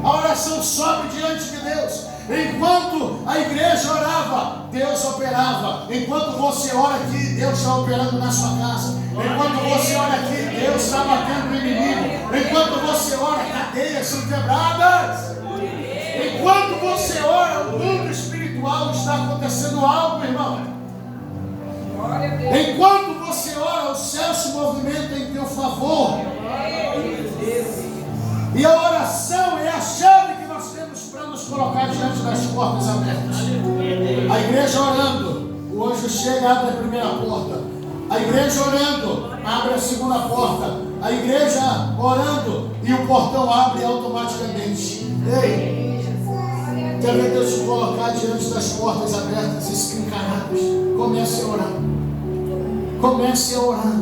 Speaker 1: A oração sobe diante de Deus. Enquanto a igreja orava, Deus operava. Enquanto você ora aqui, Deus está operando na sua casa. Enquanto você ora aqui, Deus está batendo no inimigo. Enquanto você ora, cadeias são quebradas. Enquanto você ora, o mundo espiritual está acontecendo algo, irmão. Enquanto você ora, o céu se movimenta em teu favor. E a oração é a chave que nós temos para nos colocar diante das portas abertas. A igreja orando, o anjo chega, abre a primeira porta. A igreja orando, abre a segunda porta. A igreja orando e o portão abre automaticamente. Ei, quer ver Deus te colocar diante das portas abertas, escancaradas? Comece a orar. Comece a orar.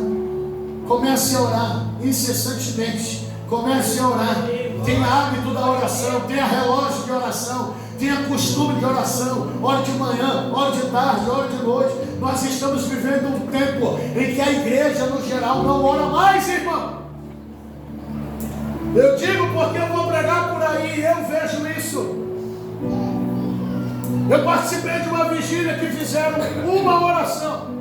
Speaker 1: Comece a orar incessantemente. Comece a orar. Tenha hábito da oração, tenha relógio de oração, tenha costume de oração. Ore de manhã, ore de tarde, ore de noite. Nós estamos vivendo um tempo em que a igreja no geral não ora mais, irmão. Eu digo porque eu vou pregar por aí e eu vejo isso. Eu participei de uma vigília que fizeram uma oração.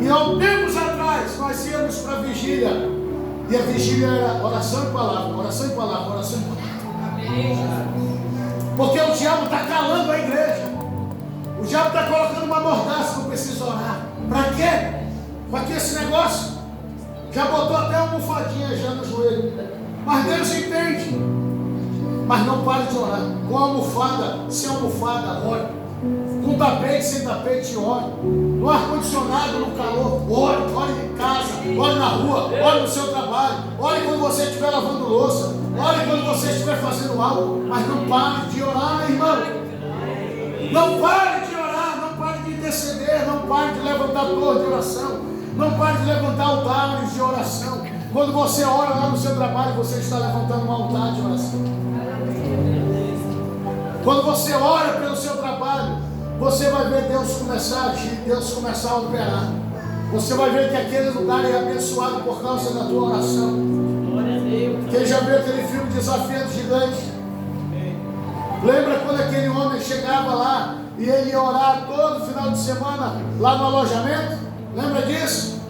Speaker 1: E há tempos atrás nós íamos para a vigília. E a vigília era oração e palavra, oração e palavra, oração e palavra. Porque o diabo está calando a igreja. O diabo está colocando uma mordaça que eu preciso orar. Para quê? Para que esse negócio? Já botou até uma almofadinha já no joelho. Mas Deus entende. Mas não pare de orar. Com almofada, sem almofada, ore. Com tapete, sem tapete, ore. No ar-condicionado, no calor, ore. Ore em casa, ore na rua, ore no seu trabalho. Ore quando você estiver lavando louça. Ore quando você estiver fazendo algo. Mas não pare de orar, irmão. Não pare de orar, não pare de interceder, não pare de levantar torre de oração, não pare de levantar altares de oração. Quando você ora lá no seu trabalho, você está levantando um altar de oração. Quando você ora pelo seu trabalho, você vai ver Deus começar a agir, Deus começar a operar. Você vai ver que aquele lugar é abençoado por causa da tua oração. Quem já viu aquele filme Desafiando Gigantes? Lembra quando aquele homem chegava lá e ele ia orar todo final de semana lá no alojamento? Lembra disso?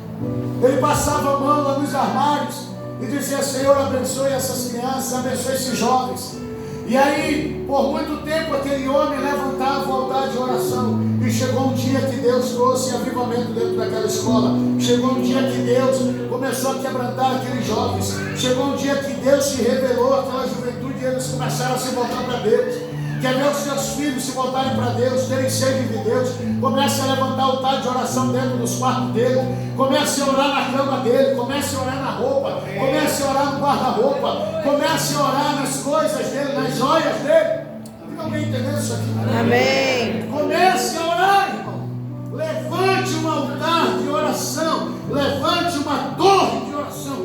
Speaker 1: Ele passava a mão lá nos armários e dizia: Senhor, abençoe essas crianças, abençoe esses jovens. E aí, por muito tempo, aquele homem levantava o altar de oração. E chegou um dia que Deus trouxe avivamento dentro daquela escola. Chegou um dia que Deus começou a quebrantar aqueles jovens. Chegou um dia que Deus se revelou àquela juventude e eles começaram a se voltar para Deus. Quer ver os seus filhos se voltarem para Deus, terem sede de Deus? Comece a levantar o altar de oração dentro dos quartos dele. Comece a orar na cama dele. Comece a orar na roupa. Comece a orar no guarda-roupa. Comece a orar nas coisas dele, nas joias dele. Tem alguém entendendo isso aqui?
Speaker 2: Amém.
Speaker 1: Comece a orar, irmão. Levante um altar de oração. Levante uma torre de oração.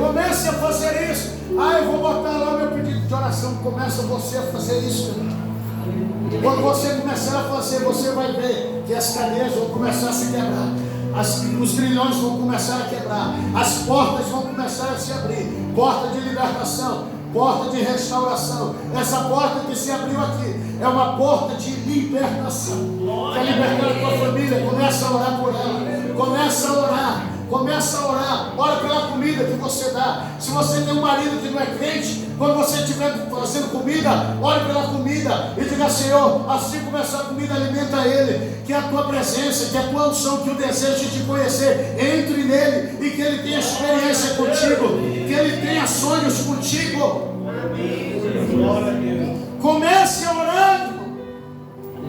Speaker 1: Comece a fazer isso. Eu vou botar lá meu pedido de oração. Começa você a fazer isso. Quando você começar a fazer, você vai ver que as cadeias vão começar a se quebrar. Os grilhões vão começar a quebrar. As portas vão começar a se abrir. Porta de libertação, porta de restauração. Essa porta que se abriu aqui é uma porta de libertação. Quer libertar a tua família? Começa a orar por ela. Começa a orar. Começa a orar, ora pela comida que você dá. Se você tem um marido que não é crente, quando você estiver fazendo comida, ore pela comida e diga: Senhor, assim como essa comida alimenta ele, que a tua presença, que a tua unção, que o desejo de te conhecer entre nele e que ele tenha experiência contigo, que ele tenha sonhos contigo. Comece a orar,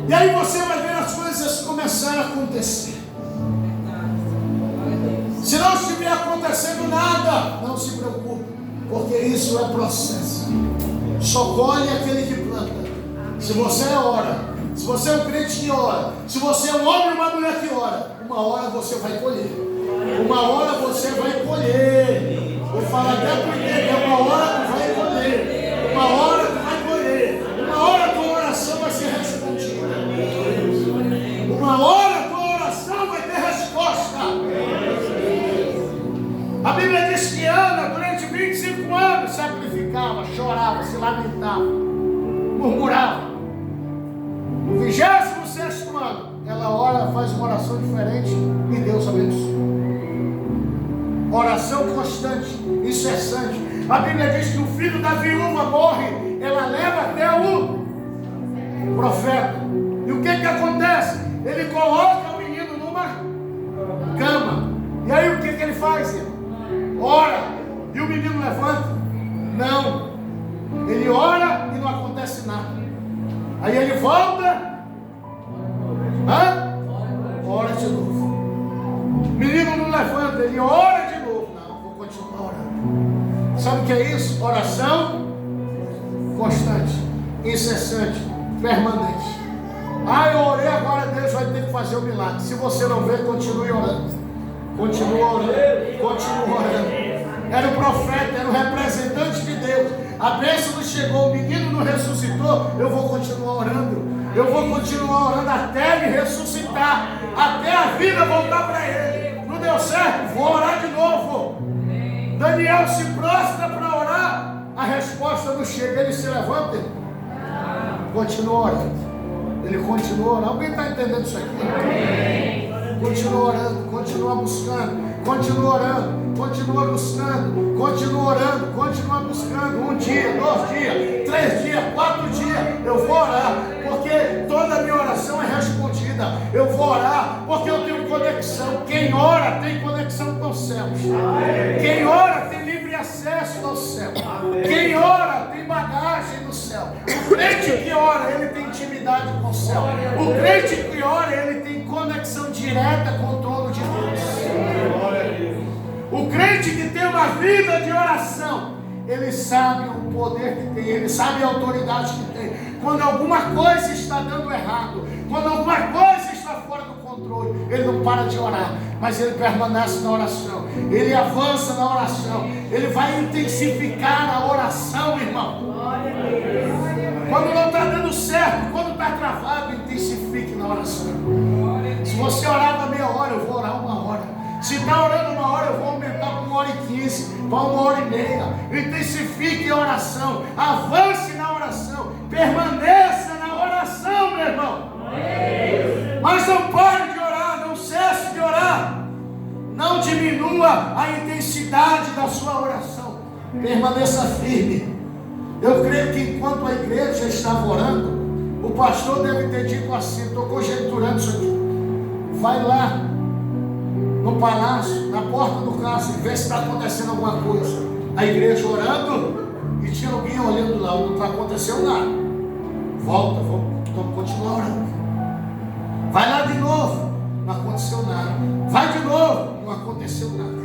Speaker 1: e aí você vai ver as coisas começar a acontecer. Se não estiver acontecendo nada, não se preocupe, porque isso é processo. Só colhe aquele que planta. Se você ora, se você é um crente que ora, se você é um homem ou uma mulher que ora, uma hora você vai colher. Uma hora você vai colher. Vou falar até por entender, uma hora tu vai colher. Uma hora tu vai colher. Uma hora a tua oração vai ser respondida. Uma hora a tua oração vai ter resposta. A Bíblia diz que Ana, durante 25 anos, sacrificava, chorava, se lamentava, murmurava. No 26º ano, ela ora, faz uma oração diferente e Deus abençoa. Oração constante, incessante. A Bíblia diz que o filho da viúva morre, ela leva até o profeta. E o que acontece? Ele coloca o menino numa cama. E aí o que ele faz, irmão? Ora, e o menino levanta? Não. Ele ora e não acontece nada. Aí ele volta. Ora de novo. O menino não levanta, ele ora de novo. Não, vou continuar orando. Sabe o que é isso? Oração constante, incessante, permanente. Eu orei, agora Deus vai ter que fazer o milagre. Se você não vê, continue orando. Continua orando, continua orando. Era o profeta, era o representante de Deus. A bênção não chegou, o menino não ressuscitou. Eu vou continuar orando. Eu vou continuar orando até ele ressuscitar, até a vida voltar para ele. Não deu certo? Vou orar de novo. Daniel se prostra para orar. A resposta não chega, ele se levanta. Continua orando. Ele continua orando. Alguém está entendendo isso aqui? Continua orando, continua buscando, continua orando, continua buscando, continua orando, continua buscando. 1 dia, 2 dias, 3 dias, 4 dias. Eu vou orar, porque toda a minha oração é respondida. Eu vou orar, porque eu tenho conexão. Quem ora tem conexão com os céus. Quem ora tem livre acesso ao céu. Quem ora tem bagagem no céu. O crente que ora, ele tem intimidade com o céu. O crente que ora, ele tem conexão direta com o trono de Deus. O crente que tem uma vida de oração, ele sabe o poder que tem, ele sabe a autoridade que tem. Quando alguma coisa está dando errado, Quando alguma coisa está fora do controle, ele não para de orar, mas ele permanece na oração, ele avança na oração, ele vai intensificar a oração, irmão. Quando não está dando certo, quando está travado, intensifique na oração. Se você orava meia hora, eu vou orar 1 hora. Se está orando 1 hora, eu vou aumentar para 1h15, para 1h30. Intensifique a oração, avance na oração, permaneça na oração, meu irmão. Mas não pare de orar, não cesse de orar. Não diminua a intensidade da sua oração. Permaneça firme. Eu creio que enquanto a igreja estava orando, o pastor deve ter dito assim, estou conjecturando isso aqui. Vai lá no palácio, na porta do cárcere, vê se está acontecendo alguma coisa. A igreja orando e tinha alguém olhando lá, não está acontecendo nada. Volta, vamos continuar orando. Vai lá de novo, não aconteceu nada. Vai de novo, não aconteceu nada.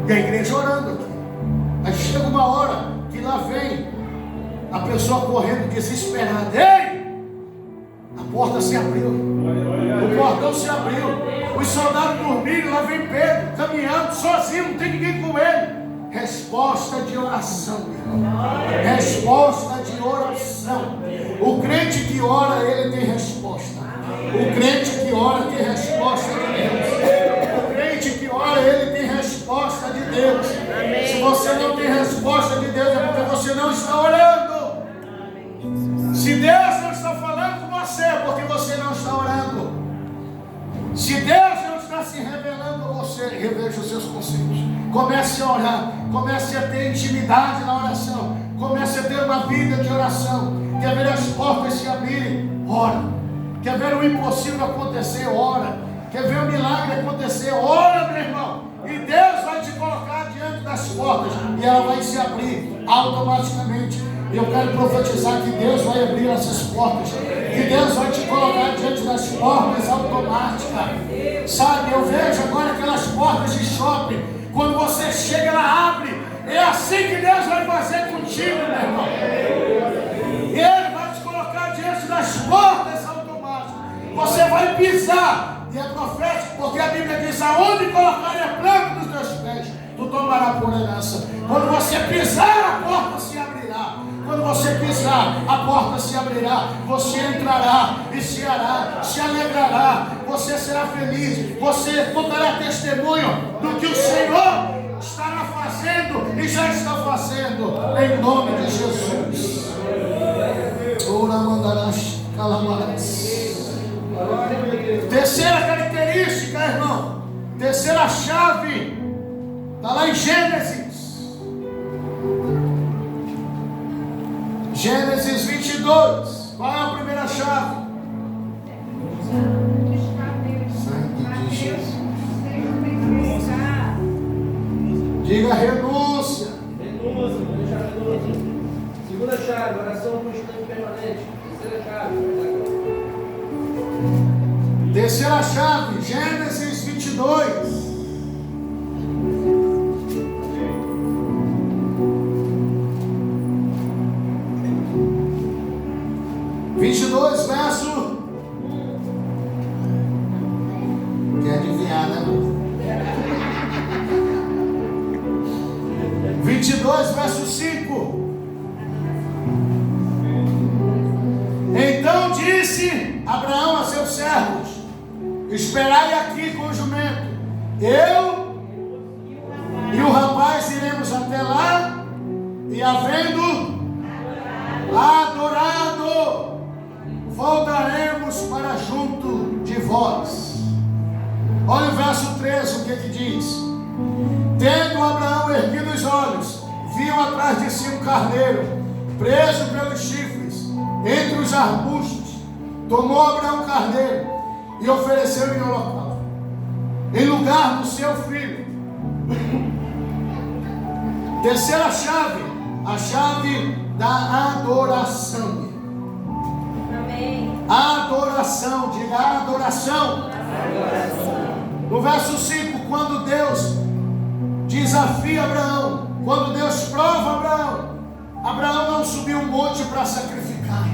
Speaker 1: E a igreja orando aqui. Aí chega uma hora que lá vem a pessoa correndo desesperada. Ei! A porta se abriu. O portão se abriu. Os soldados dormiram, lá vem Pedro, caminhando, sozinho, não tem ninguém com ele. Resposta de oração, irmão. Resposta de oração. O crente que ora, ele tem resposta. O crente que ora tem resposta de Deus. O crente que ora, ele tem resposta de Deus. Se você não tem resposta de Deus, é porque você não está orando. Se Deus não está falando com você, é porque você não está orando. Se Deus não está se revelando a você, reveja os seus conceitos. Comece a orar, comece a ter intimidade na oração, comece a ter uma vida de oração. Quer ver as portas se abrirem? Ora. Quer ver o impossível acontecer? Ora. Quer ver o milagre acontecer? Ora, meu irmão. E Deus vai te colocar diante das portas e ela vai se abrir automaticamente. Eu quero profetizar que Deus vai abrir essas portas, que Deus vai te colocar diante das portas automáticas. Sabe, eu vejo agora aquelas portas de shopping, quando você chega, ela abre. É assim que Deus vai fazer contigo, meu irmão. E Ele vai te colocar diante das portas automáticas. Você vai pisar, e é profético, porque a Bíblia diz: aonde colocar a planta dos teus pés, tu tomarás por herança. Quando você pisar, a porta se abrirá. Quando você pisar, a porta se abrirá. Você entrará e se alegrará. Você será feliz. Você dará testemunho do que o Senhor estará fazendo e já está fazendo, em nome de Jesus. Ora mandarás calamarás. Terceira característica, irmão. Terceira chave. Está lá em Gênesis. Gênesis 22. Qual é a primeira chave? Sangue de Jesus. Diga renúncia.
Speaker 3: Segunda chave, oração constante e permanente. Terceira chave.
Speaker 1: Terceira chave, Gênesis 22. Verso. Quer adivinhar, né? 22, verso 5. Então disse Abraão a seus servos: esperai aqui com o jumento. Eu e o rapaz iremos até lá, e havendo adorado, voltaremos para junto de vós. Olha o verso 13, o que diz? Tendo Abraão erguido os olhos, viu atrás de si um carneiro, preso pelos chifres, entre os arbustos. Tomou Abraão o carneiro e ofereceu em holocausto, em lugar do seu filho. Terceira chave, a chave da adoração. Adoração, diga adoração. No verso 5, quando Deus desafia Abraão, quando Deus prova Abraão, Abraão não subiu um monte para sacrificar.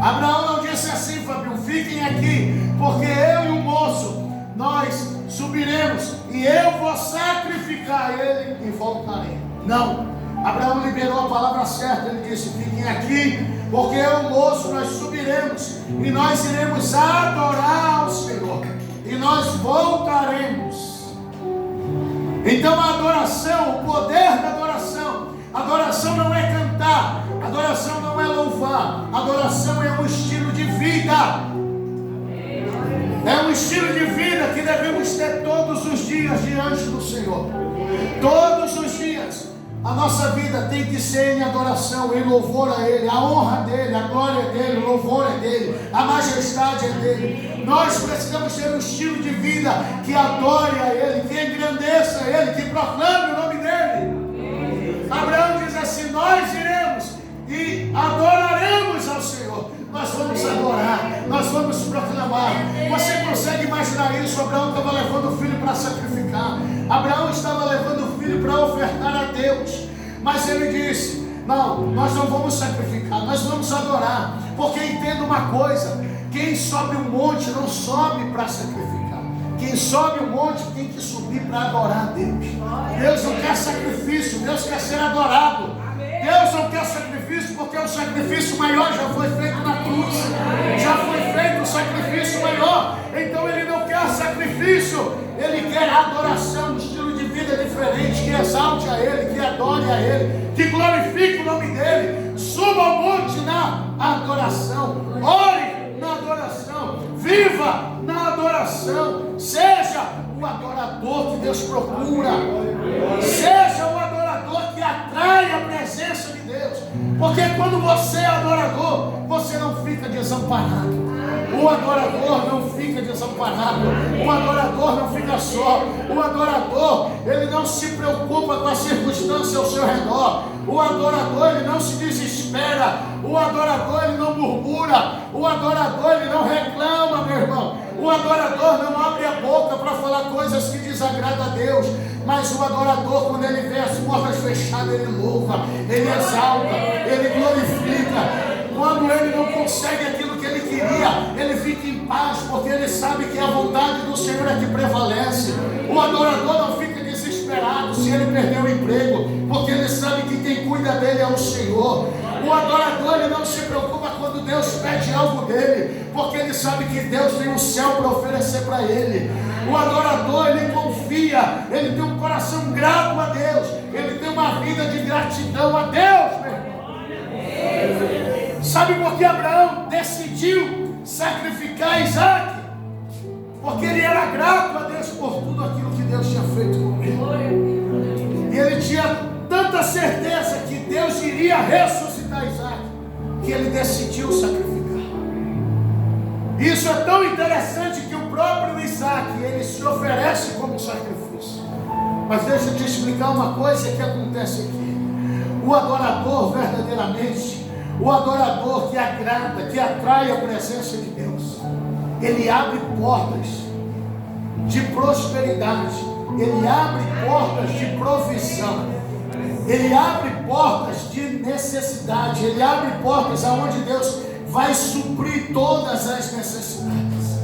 Speaker 1: Abraão não disse assim, Fabio, fiquem aqui, porque eu e o moço, nós subiremos e eu vou sacrificar ele e voltarei. Não, Abraão liberou a palavra certa, ele disse, fiquem aqui, porque eu e o moço, nós subiremos e nós iremos adorar ao Senhor e nós voltaremos. Então a adoração, o poder da adoração não é cantar, adoração não é louvar, adoração é um estilo de vida. É um estilo de vida que devemos ter todos os dias diante do Senhor. Todos os dias. A nossa vida tem que ser em adoração, em louvor a Ele, a honra dEle, a glória é dEle, o louvor é dEle, a majestade é dEle. Nós precisamos ter um estilo de vida que adore a Ele, que engrandeça a Ele, que proclame o nome dEle. Abraão diz assim, nós iremos e adoraremos ao Senhor. Nós vamos adorar, nós vamos proclamar. Você consegue imaginar isso? Abraão estava levando o filho para sacrificar. Abraão estava levando o filho para ofertar a Deus. Mas ele disse, não, nós não vamos sacrificar, nós vamos adorar. Porque entenda uma coisa, quem sobe um monte não sobe para sacrificar. Quem sobe um monte tem que subir para adorar a Deus. Deus não quer sacrifício, Deus quer ser adorado. Deus não quer sacrifício porque o sacrifício maior já foi feito na cruz. Já foi feito o sacrifício maior. Então ele não quer sacrifício. Ele quer adoração, um estilo de vida diferente, que exalte a Ele, que adore a Ele, que glorifique o nome dEle. Suba ao monte na adoração. Ore na adoração. Viva na adoração. Seja o adorador que Deus procura. Seja o adorador que atrai a presença de Deus. Porque quando você é adorador, você não fica desamparado. O adorador não fica desamparado. O adorador não fica só. O adorador, ele não se preocupa com a circunstância ao seu redor. O adorador, ele não se desespera. O adorador, ele não murmura. O adorador, ele não reclama, meu irmão. O adorador não abre a boca para falar coisas que desagradam a Deus. Mas o adorador, quando ele vê as portas fechadas, ele louva, ele exalta, ele glorifica. Quando ele não consegue aquilo que ele queria, ele fica em paz, porque ele sabe que a vontade do Senhor é que prevalece. O adorador não fica desesperado se ele perdeu o emprego, porque ele sabe que quem cuida dele é o Senhor. O adorador, ele não se preocupa quando Deus pede algo dele, porque ele sabe que Deus tem o céu para oferecer para ele. O adorador, ele confia, ele tem um coração grato a Deus, ele tem uma vida de gratidão a Deus, meu irmão. Sabe por que Abraão decidiu sacrificar Isaac? Porque ele era grato a Deus por tudo aquilo que Deus tinha feito com ele. E ele tinha tanta certeza que Deus iria ressuscitar Isaac, que ele decidiu sacrificar. Isso é tão interessante que o próprio Isaac, ele se oferece como sacrifício. Mas deixa eu te explicar uma coisa que acontece aqui. O adorador verdadeiramente, o adorador que agrada, que atrai a presença de Deus, ele abre portas de prosperidade, ele abre portas de provisão, ele abre portas de necessidade, ele abre portas aonde Deus vai suprir todas as necessidades.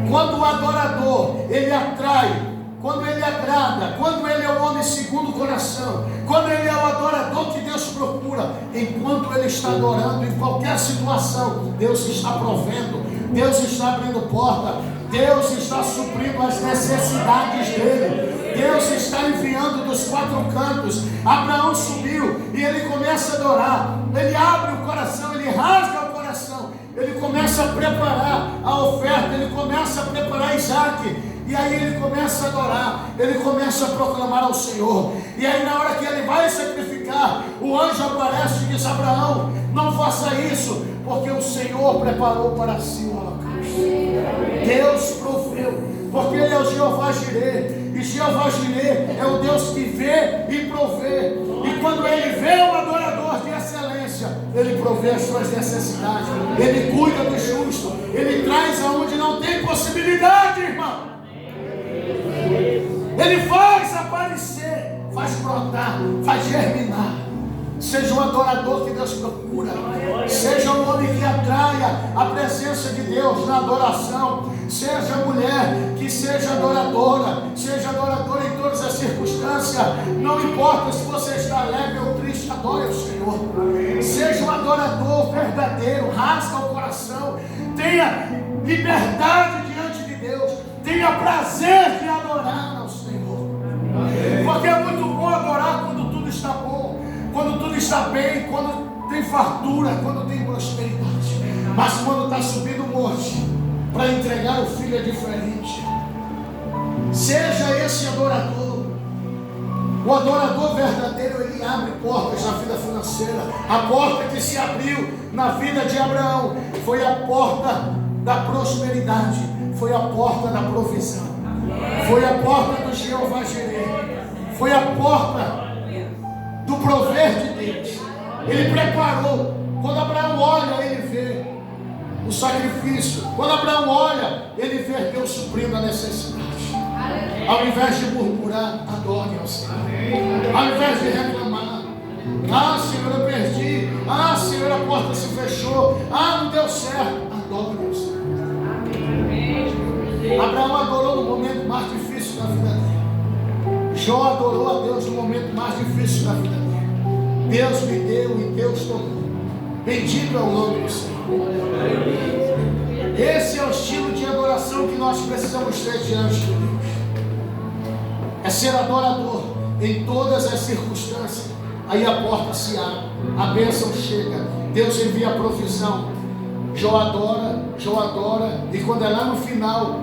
Speaker 1: Quando o adorador, ele atrai, quando ele agrada, quando ele é o homem segundo o coração, quando ele é o adorador que Deus procura, enquanto ele está adorando em qualquer situação, Deus está provendo, Deus está abrindo porta, Deus está suprindo as necessidades dele, Deus está enviando dos quatro cantos. Abraão subiu e ele começa a adorar, ele abre o coração, ele rasga o coração, ele começa a preparar a oferta, ele começa a preparar Isaac. E aí ele começa a adorar, ele começa a proclamar ao Senhor. E aí na hora que ele vai sacrificar, o anjo aparece e diz: Abraão, não faça isso, porque o Senhor preparou para si o holocausto. Deus proveu, porque ele é o Jeová Jireh. E Jeová Jireh é o Deus que vê e provê. E quando ele vê um adorador de excelência, ele provê as suas necessidades, ele cuida do justo, ele traz aonde não tem possibilidade, irmão. Ele faz aparecer, faz brotar, faz germinar. Seja um adorador que Deus procura. Seja um homem que atraia a presença de Deus na adoração. Seja mulher que seja adoradora. Seja adoradora em todas as circunstâncias. Não importa se você está alegre ou triste, adore o Senhor. Seja um adorador verdadeiro. Rasga o coração. Tenha liberdade diante de Deus. Tenha prazer de adorar ao Senhor. Porque é muito bom adorar quando tudo está bom, quando tudo está bem, quando tem fartura, quando tem prosperidade. Mas quando está subindo o monte para entregar o filho é diferente. Seja esse adorador. O adorador verdadeiro, ele abre portas na vida financeira. A porta que se abriu na vida de Abraão foi a porta da prosperidade, foi a porta da provisão, foi a porta do Jeová Jireh, foi a porta do prover de Deus. Ele preparou. Quando Abraão olha, ele vê o sacrifício. Quando Abraão olha, ele vê Deus suprindo a necessidade. Ao invés de murmurar, adore ao Senhor. Ao invés de reclamar, ah, Senhor, eu perdi. Ah, Senhor, a porta se fechou. Ah, não deu certo. Adore ao Senhor. Abraão adorou no momento mais difícil da vida dele. Jó adorou a Deus no momento mais difícil da vida dele. Deus me deu e Deus tomou. Bendito é o nome do Senhor. Esse é o estilo de adoração que nós precisamos ter diante de Deus. É ser adorador em todas as circunstâncias. Aí a porta se abre, a bênção chega, Deus envia a provisão. Jó adora, e quando é lá no final,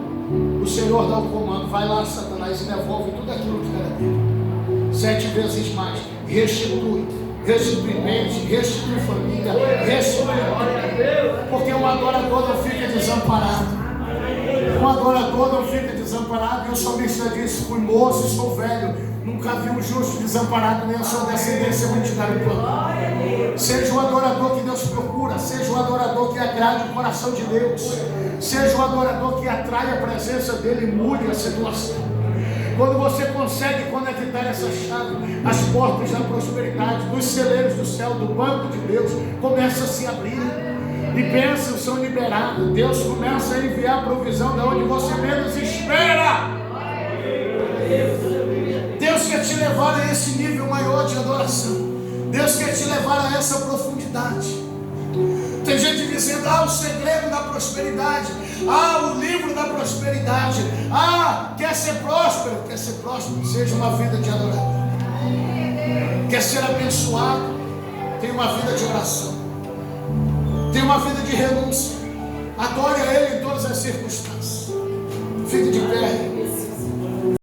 Speaker 1: o Senhor dá o comando: vai lá, Satanás, e devolve tudo aquilo que era dele, 7 vezes mais. Restitui mente, restitui família, restitui tudo. Porque um adorador não fica desamparado. Um adorador não fica desamparado. E o salmista disse: fui moço e sou velho, nunca vi um justo desamparado, nem a sua descendência mendigar o pão. Seja o adorador que Deus procura. Seja o adorador que agrade o coração de Deus. Seja o adorador que atrai a presença dele e mude a situação. Quando você consegue conectar essa chave, as portas da prosperidade, dos celeiros do céu, do banco de Deus, começam a se abrir. E bênçãos são liberadas. Deus começa a enviar provisão de onde você menos espera. Deus quer te levar a esse nível maior de adoração. Deus quer te levar a essa profundidade. Tem gente dizendo: ah, o segredo da prosperidade, ah, o livro da prosperidade, ah, quer ser próspero. Quer ser próspero? Seja uma vida de adorador. Quer ser abençoado? Tem uma vida de oração. Tem uma vida de renúncia. Adore a Ele em todas as circunstâncias. Fique de pé.